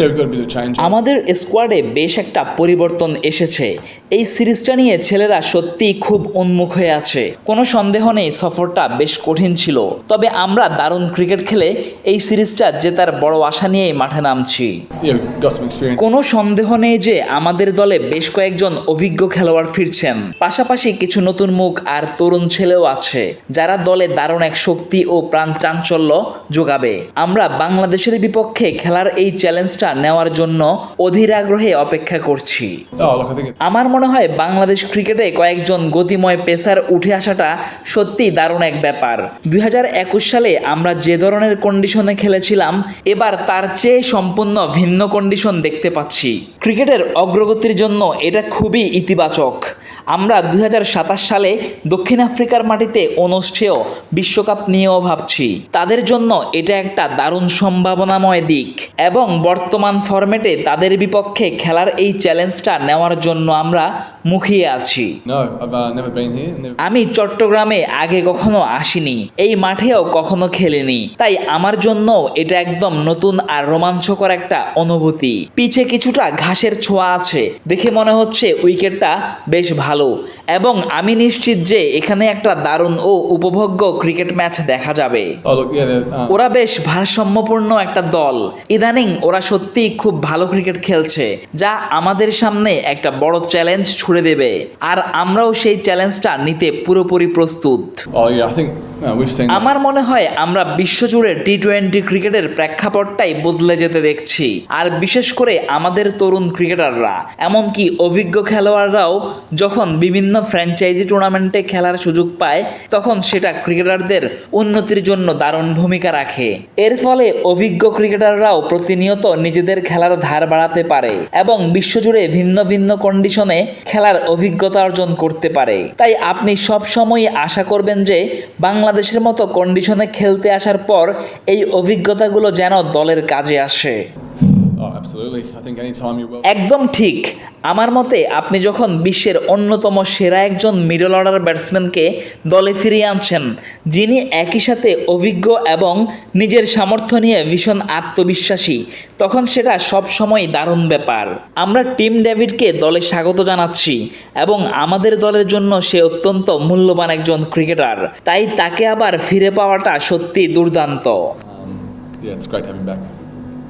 we've got a bit of change. আমাদের স্কোয়াডে বেশ একটা পরিবর্তন এসেছে। এই সিরিজটা নিয়ে ছেলেরা সত্যিই খুব উন্মুখ হয়ে আছে। কোনো সন্দেহ নেই সফরটা বেশ কঠিন ছিল, তবে আমরা দারুণ ক্রিকেট খেলে এই সিরিজটা জেতার বড় আশা নিয়েই মাঠে নামছি। Yeah, we've got some experience. কোনো সন্দেহ নেই যে আমাদের দলে বেশ কয়েকজন অভিজ্ঞ খেলোয়াড় ফিরছেন, পাশাপাশি কিছু নতুন মুখ আর তরুণ ছেলেও আছে যারা দলে দারুণ এক শক্তি ও প্রাণ চাঞ্চল্য যোগাবে। আমরা বাংলাদেশের বিপক্ষে খেলার এই চ্যালেঞ্জটা নেওয়ার জন্য অধীর আগ্রহে অপেক্ষা করছি। Oh, look, I think আমার মনে হয় বাংলাদেশ ক্রিকেটে কয়েকজন গতিময় পেসার উঠে আসাটা সত্যিই দারুণ এক ব্যাপার। 2021 সালে আমরা যে ধরনের কন্ডিশনে খেলেছিলাম, এবার তার চেয়ে সম্পূর্ণ ভিন্ন কন্ডিশন দেখতে পাচ্ছি। ক্রিকেটের অগ্রগতির জন্য এটা খুবই ইতিবাচক। আমরা 2027 সালে দক্ষিণ আফ্রিকার মাটিতে অনুষ্ঠেয় বিশ্বকাপ নিয়েও ভাবছি। তাদের জন্য এটা একটা দারুণ সম্ভাবনাময় দিক এবং বর্তমান ফরম্যাটে তাদের বিপক্ষে খেলার এই চ্যালেঞ্জটা নেওয়ার জন্য আমরা মুখিয়ে আছি। no, I've never been here. আমি চট্টগ্রামে আগে কখনো আসিনি, এই মাঠেও কখনো খেলিনি, তাই আমার জন্য এটা একদম নতুন আর রোমাঞ্চকর একটা অনুভূতি। পিছে কিছুটা ঘাসের ছোঁয়া আছে, দেখে মনে হচ্ছে উইকেটটা বেশ ভালো এবং আমি নিশ্চিত যে এখানে একটা দারুণ ও উপভোগ্য ক্রিকেট ম্যাচ দেখা যাবে। Oh, look, yeah, ওরা বেশ ভারসাম্যপূর্ণ একটা দল। ইদানিং ওরা সত্যিই খুব ভালো ক্রিকেট খেলছে, যা আমাদের সামনে একটা বড় চ্যালেঞ্জ ছুড়ে দেবে, আর আমরাও সেই চ্যালেঞ্জটা নিতে পুরোপুরি প্রস্তুত। oh yeah, I think we've seen. আমার মনে হয় আমরা বিশ্বজুড়ে টি-20 ক্রিকেটের প্রেক্ষাপটটাই বদলে যেতে দেখছি, আর বিশেষ করে আমাদের তরুণ ক্রিকেটাররা, এমনকি অভিজ্ঞ খেলোয়াড়রাও যখন বিভিন্ন ফ্র্যাঞ্চাইজি টুর্নামেন্টে খেলার সুযোগ পায়, তখন সেটা ক্রিকেটারদের উন্নতির জন্য দারুণ ভূমিকা রাখে। এর ফলে অভিজ্ঞ ক্রিকেটাররাও প্রতিনিয়ত নিজেদের খেলার ধার বাড়াতে পারে এবং বিশ্বজুড়ে ভিন্ন ভিন্ন কন্ডিশনে খেলার অভিজ্ঞতা অর্জন করতে পারে। তাই আপনি সবসময় আশা করবেন যে বাংলাদেশের মতো কন্ডিশনে খেলতে আসার পর এই অভিজ্ঞতাগুলো যেন দলের কাজে আসে। Oh, absolutely. I think anytime you're well. একদম ঠিক। আমার মতে আপনি যখন বিশ্বের অন্যতম সেরা একজন মিডল অর্ডার ব্যাটসম্যানকে দলে ফিরিয়ে আনছেন, যিনি একই সাথে অভিজ্ঞ এবং নিজের সামর্থ্য নিয়ে ভীষণ আত্মবিশ্বাসী, তখন সেটা সবসময় দারুণ ব্যাপার। আমরা টিম ডেভিডকে দলে স্বাগত জানাচ্ছি এবং আমাদের দলের জন্য সে অত্যন্ত মূল্যবান একজন ক্রিকেটার, তাই তাকে আবার ফিরে পাওয়াটা সত্যি দুর্দান্ত। Yeah, it's great having him back.